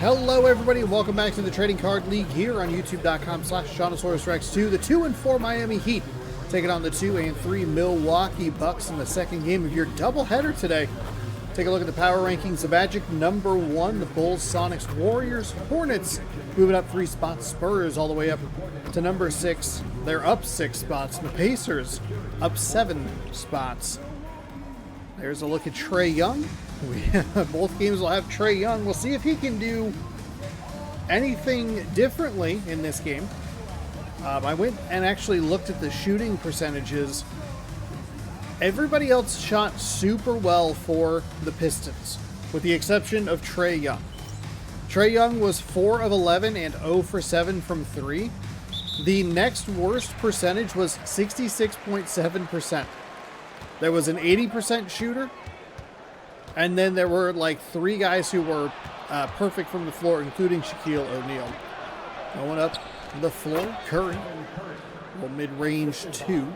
Hello everybody and welcome back to the Trading Card League here on youtube.com/JonosaurusRex2. The 2-4 Miami Heat taking on the 2-3 Milwaukee Bucks in the second game of your doubleheader today. Take a look at the power rankings. The Magic number 1, the Bulls, Sonics, Warriors, Hornets moving up 3 spots. Spurs all the way up to number 6. They're up 6 spots. The Pacers up 7 spots. There's a look at Trae Young. Both games will have Trae Young. We'll see if he can do anything differently in this game. I went and actually looked at the shooting percentages. Everybody else shot super well for the Pistons, with the exception of Trae Young. Trae Young was 4 of 11 and 0 for 7 from 3. The next worst percentage was 66.7%. There was an 80% shooter, and then there were like 3 guys who were perfect from the floor, including Shaquille O'Neal. Going up the floor, Curry, well, mid-range 2.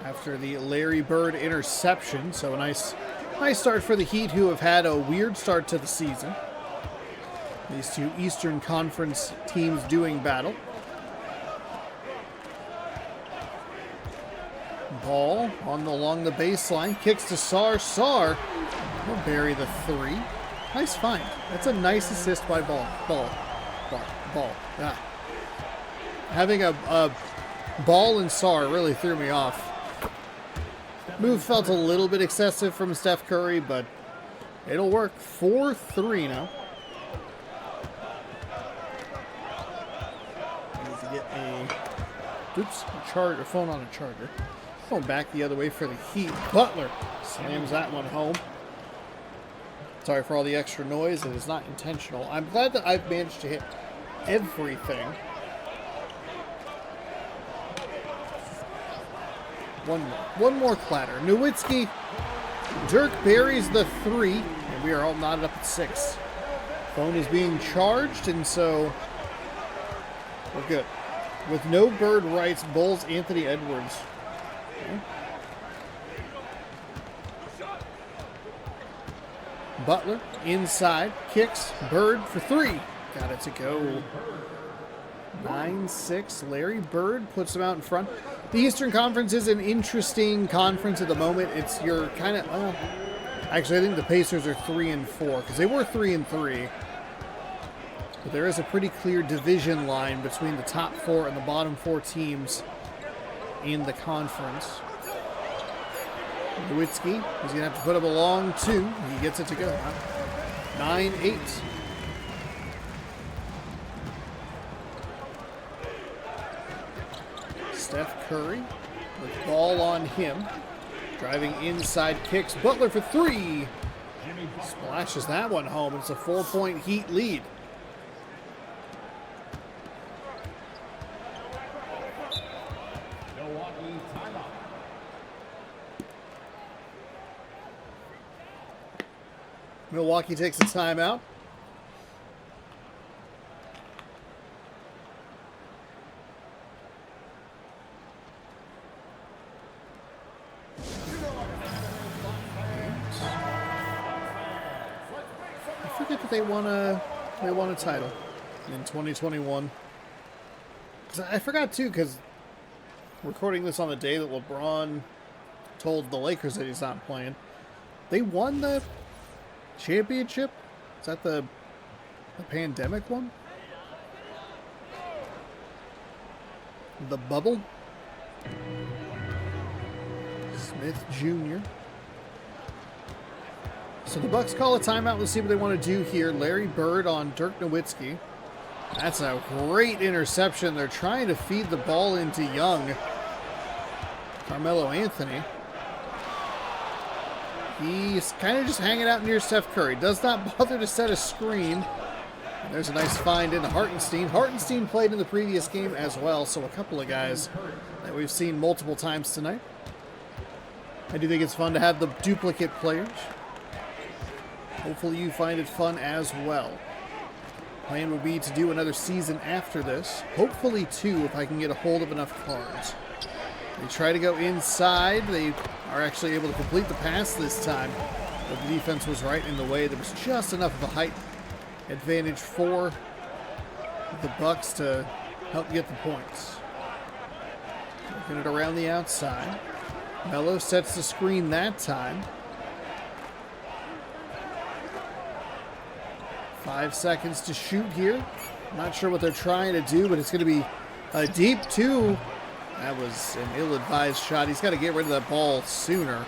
After the Larry Bird interception, so a nice start for the Heat, who have had a weird start to the season. These two Eastern Conference teams doing battle. Ball along the baseline, kicks to Sarr. Sarr will bury the 3. Nice find. That's a nice assist by Ball. Ah. Having a Ball and Sarr really threw me off. Move felt a little bit excessive from Steph Curry, but it'll work. 4-3 now. Need to get a phone on a charger. Going back the other way for the Heat. Butler slams that one home. Sorry for all the extra noise. It is not intentional. I'm glad that I've managed to hit everything. One more clatter. Nowitzki. Dirk buries the 3, and we are all knotted up at 6. Phone is being charged, and so we're good. With no bird rights, Bulls Anthony Edwards. Okay. Butler inside, kicks, Bird for 3. Got it to go. 9-6. Larry Bird puts him out in front. The Eastern Conference is an interesting conference at the moment. It's your kind of, actually I think the Pacers are 3-4 because they were 3-3. But there is a pretty clear division line between the top 4 and the bottom 4 teams in the conference. Nowitzki is going to have to put up a long 2. He gets it to go. 9-8. Steph Curry with ball on him. Driving inside, kicks. Butler for 3. Splashes that one home. It's a 4-point Heat lead. Milwaukee takes a timeout. I forget that they won a title in 2021. I forgot too, because recording this on the day that LeBron told the Lakers that he's not playing. They won the championship? Is that the pandemic one? The bubble? Smith Jr. So the Bucks call a timeout. Let's see what they want to do here. Larry Bird on Dirk Nowitzki. That's a great interception. They're trying to feed the ball into Young. Carmelo Anthony. He's kind of just hanging out near Steph Curry. Does not bother to set a screen. And there's a nice find into Hartenstein. Hartenstein played in the previous game as well, so a couple of guys that we've seen multiple times tonight. I do think it's fun to have the duplicate players. Hopefully you find it fun as well. Plan would be to do another season after this. Hopefully 2 if I can get a hold of enough cards. They try to go inside. They are actually able to complete the pass this time. But the defense was right in the way. There was just enough of a height advantage for the Bucks to help get the points. Working it around the outside. Melo sets the screen that time. 5 seconds to shoot here. Not sure what they're trying to do, but it's going to be a deep two. That was an ill-advised shot. He's got to get rid of that ball sooner.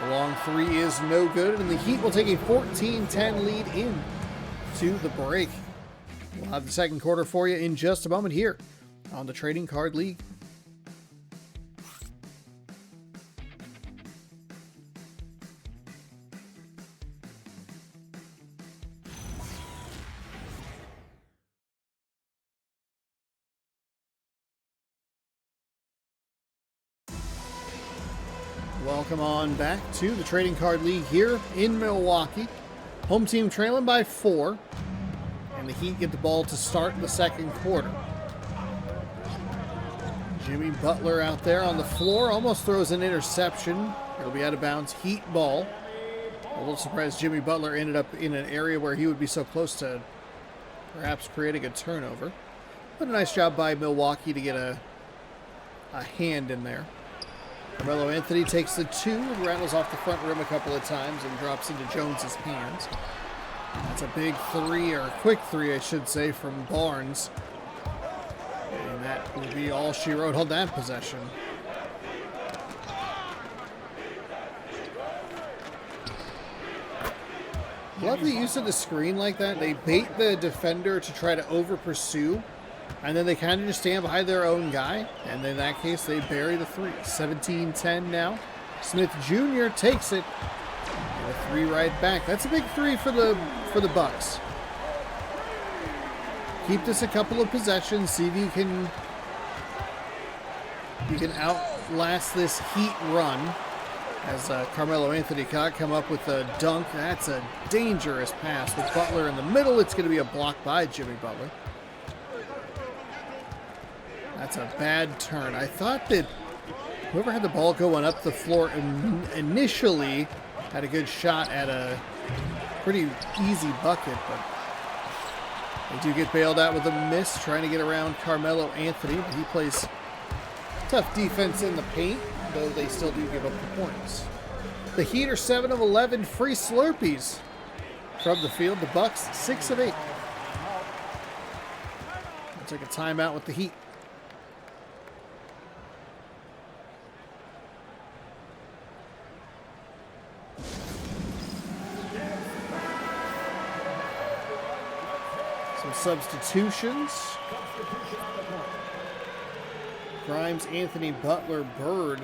The long three is no good, and the Heat will take a 14-10 lead in to the break. We'll have the second quarter for you in just a moment here on the Trading Card League. Welcome on back to the Trading Card League here in Milwaukee. Home team trailing by 4, and the Heat get the ball to start the second quarter. Jimmy Butler out there on the floor, almost throws an interception. It'll be out of bounds, Heat ball. A little surprised Jimmy Butler ended up in an area where he would be so close to perhaps creating a turnover. But a nice job by Milwaukee to get a hand in there. Carmelo Anthony takes the 2 and rattles off the front rim a couple of times and drops into Jones's hands. That's a big 3, or a quick 3, I should say, from Barnes. And that will be all she wrote on that possession. Love the use of the screen like that. They bait the defender to try to over-pursue, and then they kind of just stand behind their own guy, and in that case, they bury the 3. 17-10 now. Smith Jr. takes it, and a 3 right back. That's a big 3 for the Bucks. Keep this a couple of possessions. See if you can outlast this Heat run. As Carmelo Anthony come up with a dunk. That's a dangerous pass with Butler in the middle. It's going to be a block by Jimmy Butler. That's a bad turn. I thought that whoever had the ball going up the floor initially had a good shot at a pretty easy bucket, but they do get bailed out with a miss trying to get around Carmelo Anthony, but he plays tough defense in the paint, though they still do give up the points. The Heat are 7 of 11 free Slurpees from the field. The Bucks 6 of 8. We'll take a timeout with the Heat. Some substitutions. Grimes, Anthony, Butler, Bird.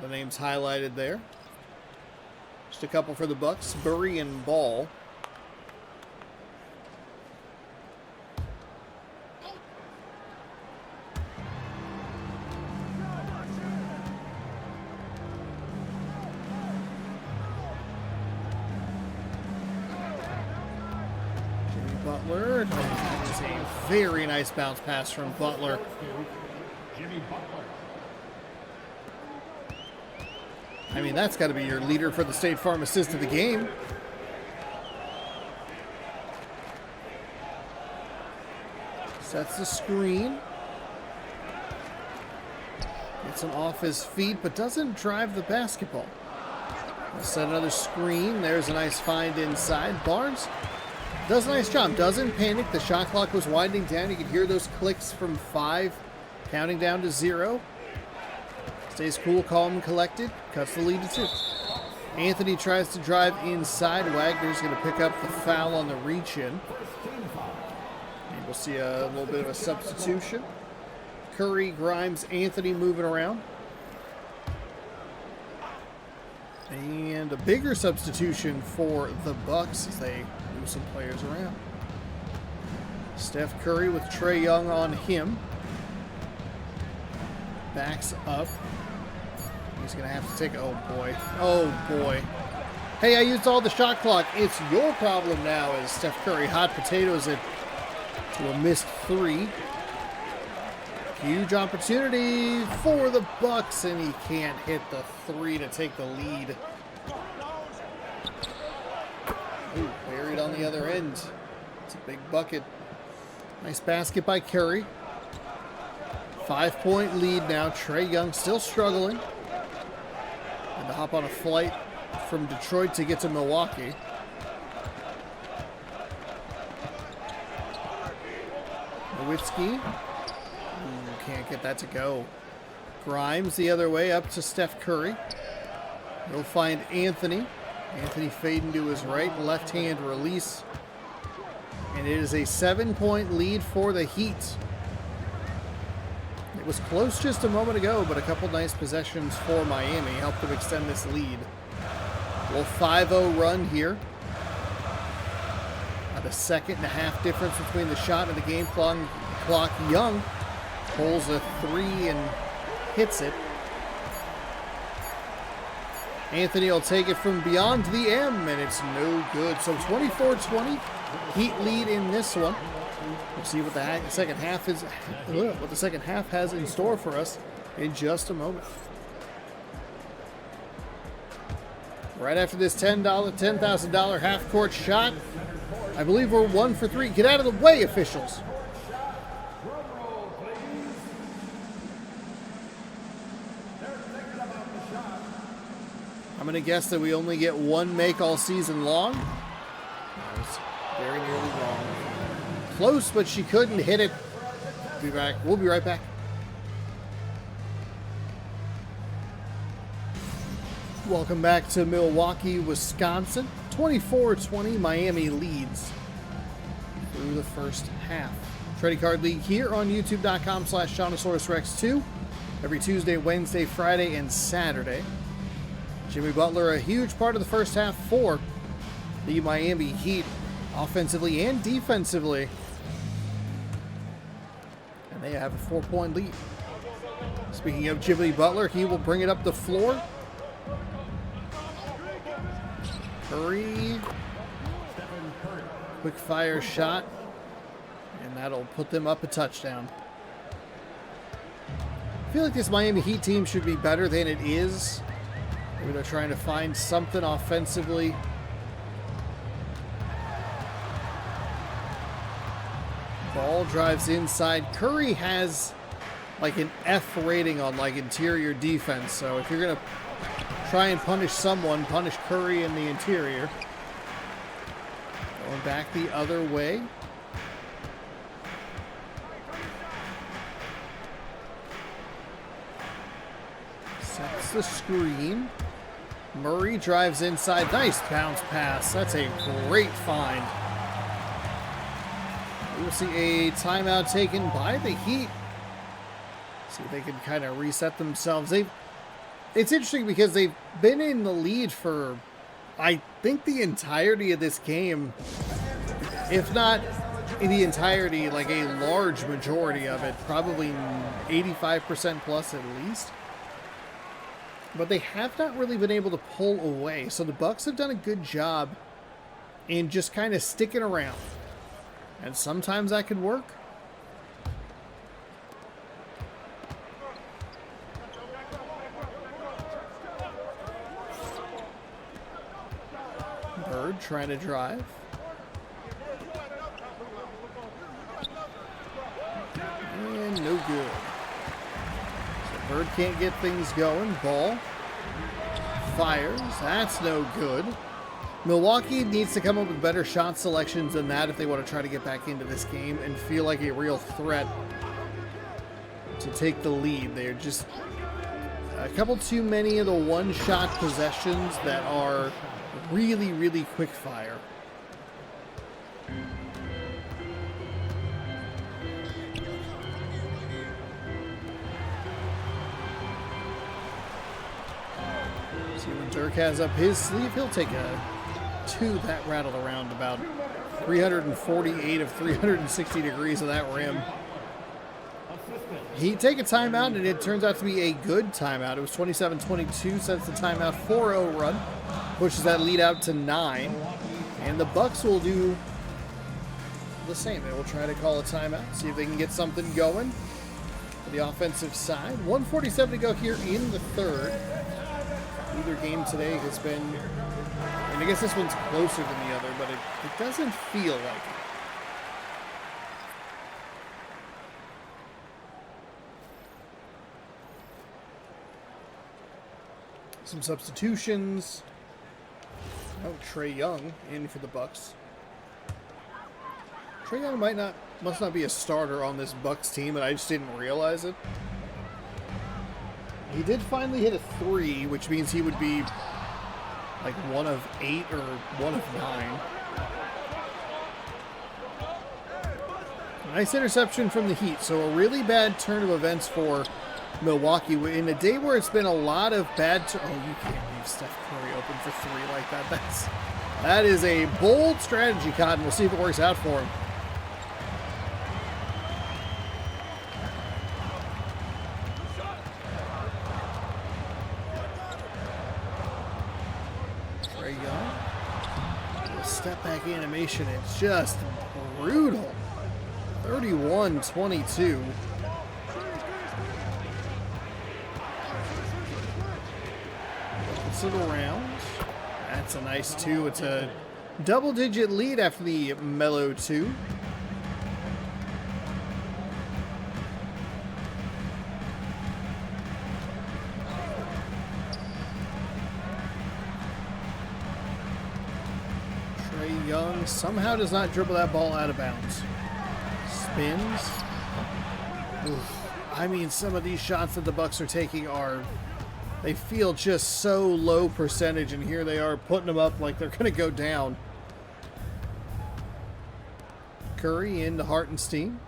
The names highlighted there. Just a couple for the Bucks. Burry and Ball. Jimmy Butler. That is a very nice bounce pass from Butler. I mean, that's got to be your leader for the State Farm assist of the game. Sets the screen. Gets him off his feet, but doesn't drive the basketball. We'll set another screen. There's a nice find inside. Barnes does a nice job. Doesn't panic. The shot clock was winding down. You could hear those clicks from 5, counting down to 0. Stays cool, calm, and collected. Cuts the lead to 2. Anthony tries to drive inside. Wagner's going to pick up the foul on the reach-in. And we'll see a little bit of a substitution. Curry, Grimes, Anthony moving around. And a bigger substitution for the Bucks as they move some players around. Steph Curry with Trae Young on him. Backs up. He's going to have to take... Oh, boy. Oh, boy. Hey, I used all the shot clock. It's your problem now as Steph Curry hot potatoes it to a missed 3. Huge opportunity for the Bucks, and he can't hit the 3 to take the lead. the other end. It's a big bucket. Nice basket by Curry. 5-point lead now. Trae Young still struggling. And to hop on a flight from Detroit to get to Milwaukee. Nowitzki. Can't get that to go. Grimes the other way up to Steph Curry. He'll find Anthony. Anthony fading to his right. Left hand release. And it is a 7-point lead for the Heat. It was close just a moment ago, but a couple nice possessions for Miami helped them extend this lead. Well, 5-0 run here. About a second and a half difference between the shot and the game clock. Young pulls a 3 and hits it. Anthony will take it from beyond the M, and it's no good. So 24-20, Heat lead in this one. We'll see what the second half is. What the second half has in store for us in just a moment. Right after this $10,000 half-court shot, I believe we're 1 for 3. Get out of the way, officials. I'm going to guess that we only get one make all season long. That was very nearly wrong. Close, but she couldn't hit it. Be back. We'll be right back. Welcome back to Milwaukee, Wisconsin. 24-20, Miami leads through the first half. Trading Card League here on youtube.com/ShaunosaurusRex2. Every Tuesday, Wednesday, Friday, and Saturday. Jimmy Butler, a huge part of the first half for the Miami Heat, offensively and defensively. And they have a 4-point lead. Speaking of Jimmy Butler, he will bring it up the floor. Curry. Quick fire shot. And that'll put them up a touchdown. I feel like this Miami Heat team should be better than it is. Maybe they're trying to find something offensively. Ball drives inside. Curry has like an F rating on like interior defense. So if you're going to try and punish someone, punish Curry in the interior. Going back the other way. Sets the screen. Murray drives inside. Nice bounce pass. That's a great find. We'll see a timeout taken by the Heat. See if they can kind of reset themselves. It's interesting because they've been in the lead for, I think, the entirety of this game. If not in the entirety, like a large majority of it. Probably 85% plus at least. But they have not really been able to pull away. So the Bucks have done a good job in just kind of sticking around. And sometimes that can work. Bird trying to drive. And no good. So Bird can't get things going. Ball. Fires. That's no good. Milwaukee needs to come up with better shot selections than that if they want to try to get back into this game and feel like a real threat to take the lead. They're just a couple too many of the one-shot possessions that are really, really quick fire. See when Dirk has up his sleeve, he'll take a two that rattled around about 348 of 360 degrees of that rim. He take a timeout, and it turns out to be a good timeout. It was 27-22 since the timeout. 4-0 run pushes that lead out to 9, and the Bucks will do the same. They will try to call a timeout, see if they can get something going for the offensive side. 1:47 to go here in the third. Either game today has been I guess this one's closer than the other, but it doesn't feel like it. Some substitutions. Oh, Trae Young in for the Bucks. Trae Young must not be a starter on this Bucks team, and I just didn't realize it. He did finally hit a 3, which means he would be like 1 of 8 or 1 of 9. Nice interception from the Heat. So a really bad turn of events for Milwaukee in a day where it's been a lot of bad. Oh, you can't leave Steph Curry open for 3 like that. That is a bold strategy, Cotton. We'll see if it works out for him. Trae Young. Step back animation. It's just brutal. 31-22. It around. That's a nice 2. It's a double-digit lead after the mellow 2. Trae Young somehow does not dribble that ball out of bounds. Spins. Oof. I mean, some of these shots that the Bucks are taking they feel just so low percentage, and here they are putting them up like they're going to go down. Curry into Hartenstein.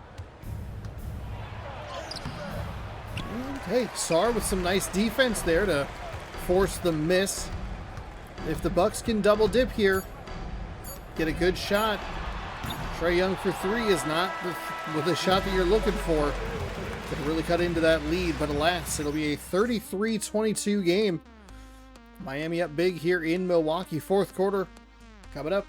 And, hey, Sarr with some nice defense there to force the miss. If the Bucks can double dip here, get a good shot. Trae Young for 3 is not the shot that you're looking for. Could really cut into that lead, but alas, it'll be a 33-22 game. Miami up big here in Milwaukee. Fourth quarter coming up.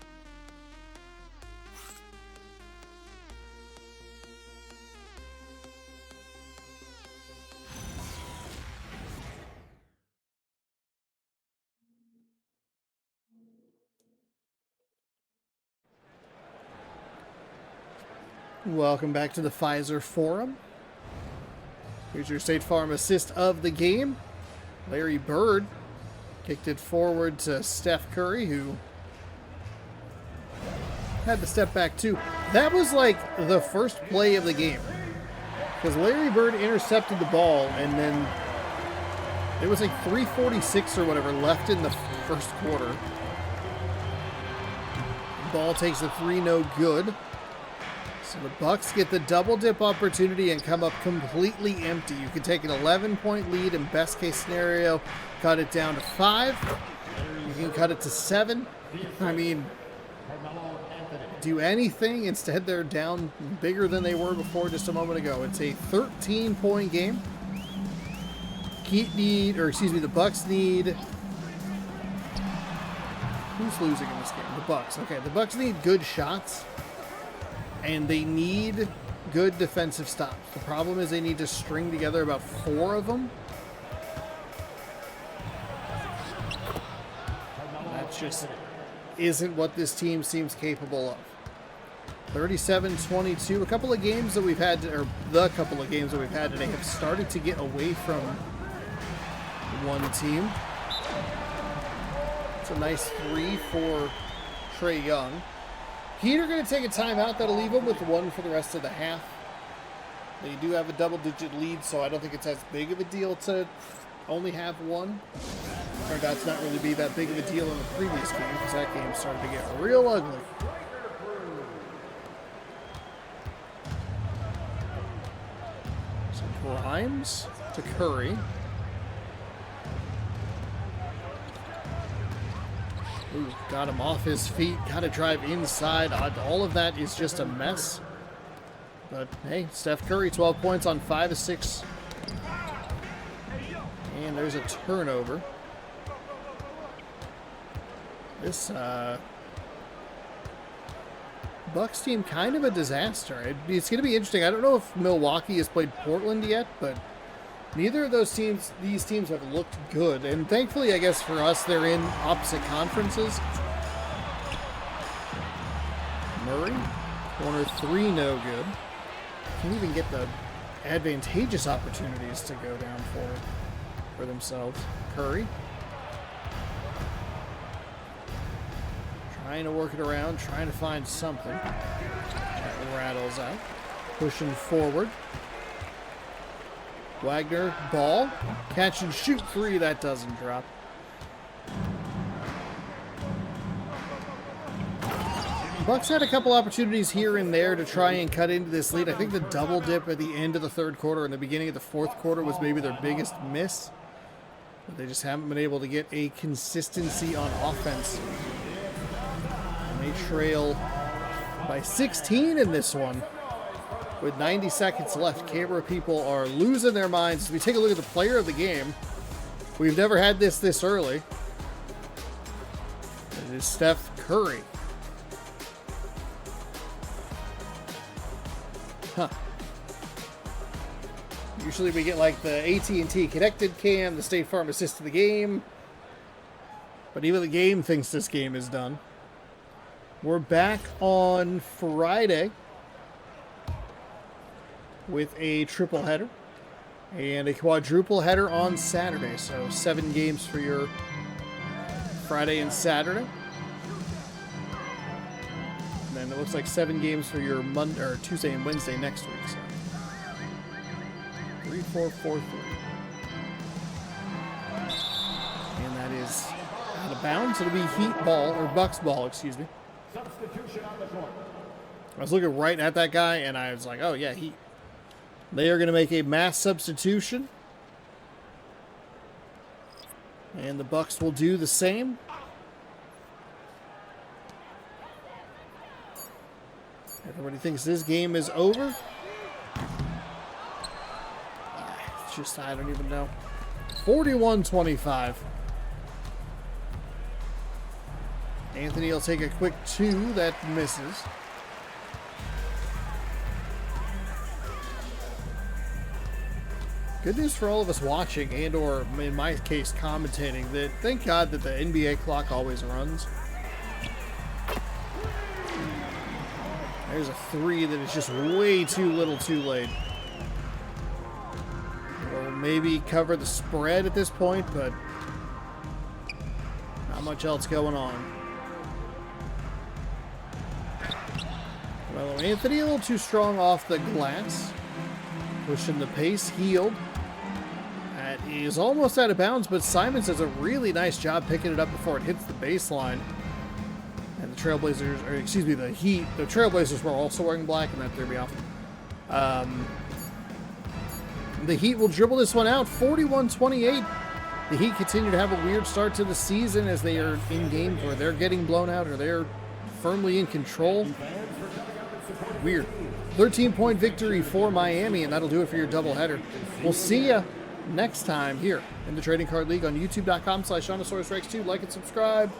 Welcome back to the Pfizer Forum. Here's your State Farm assist of the game. Larry Bird kicked it forward to Steph Curry, who had to step back too. That was like the first play of the game, because Larry Bird intercepted the ball, and then it was like 3:46 or whatever left in the first quarter. The ball takes a 3, no good. So the Bucks get the double dip opportunity and come up completely empty. You can take an 11-point lead in best case scenario, cut it down to 5. You can cut it to 7. I mean, do anything. Instead, they're down bigger than they were before just a moment ago. It's a 13-point game. The Bucks need. Who's losing in this game? The Bucks. Okay, the Bucks need good shots. And they need good defensive stops. The problem is they need to string together about 4 of them. That just isn't what this team seems capable of. 37-22. A couple of games that we've had, or the couple of games that we've had today have started to get away from one team. It's a nice 3 for Trae Young. Heat are going to take a timeout. That'll leave them with 1 for the rest of the half. They do have a double-digit lead, so I don't think it's as big of a deal to only have 1. Turned out to not really be that big of a deal in the previous game, because that game started to get real ugly. So Grimes to Curry. Ooh, got him off his feet. Got to drive inside. All of that is just a mess. But, hey, Steph Curry, 12 points on 5 of 6. And there's a turnover. This Bucks team, kind of a disaster. It's going to be interesting. I don't know if Milwaukee has played Portland yet, but neither of these teams have looked good. And thankfully, I guess for us, they're in opposite conferences. Murray. Corner 3, no good. Can't even get the advantageous opportunities to go down for themselves. Curry. Trying to work it around, trying to find something. That rattles out. Pushing forward. Wagner, ball. Catch and shoot 3, that doesn't drop. Bucks had a couple opportunities here and there to try and cut into this lead. I think the double dip at the end of the third quarter and the beginning of the fourth quarter was maybe their biggest miss. But they just haven't been able to get a consistency on offense. And they trail by 16 in this one with 90 seconds left. Camera people are losing their minds. As we take a look at the player of the game, we've never had this early. It is Steph Curry. Huh. Usually we get like the AT&T connected cam, the State Farm assist to the game. But even the game thinks this game is done. We're back on Friday with a triple header and a quadruple header on Saturday. So 7 games for your Friday and Saturday. And then it looks like 7 games for your Monday or Tuesday and Wednesday next week. So 3-4-4-3. And that is out of bounds. It'll be Heat ball, or Bucks ball, excuse me. Substitution on the court. I was looking right at that guy, and I was like, oh, yeah, Heat. They are going to make a mass substitution. And the Bucks will do the same. Everybody thinks this game is over. It's just, I don't even know. 41-25. Anthony will take a quick 2. That misses. Good news for all of us watching and or, in my case, commentating, that thank God that the NBA clock always runs. There's a 3 that is just way too little too late. We'll maybe cover the spread at this point, but not much else going on. Well, Anthony a little too strong off the glass. Pushing the pace, healed. That is almost out of bounds, but Simons does a really nice job picking it up before it hits the baseline. And the Trailblazers, or excuse me, the Heat, the Trailblazers were also wearing black, and that threw me off. The Heat will dribble this one out, 41-28. The Heat continue to have a weird start to the season as they are in games where they're getting blown out or they're firmly in control. Weird. 13-point victory for Miami, and that'll do it for your doubleheader. We'll see you next time here in the Trading Card League on youtube.com/ShaunosaurusRex2. Like and subscribe.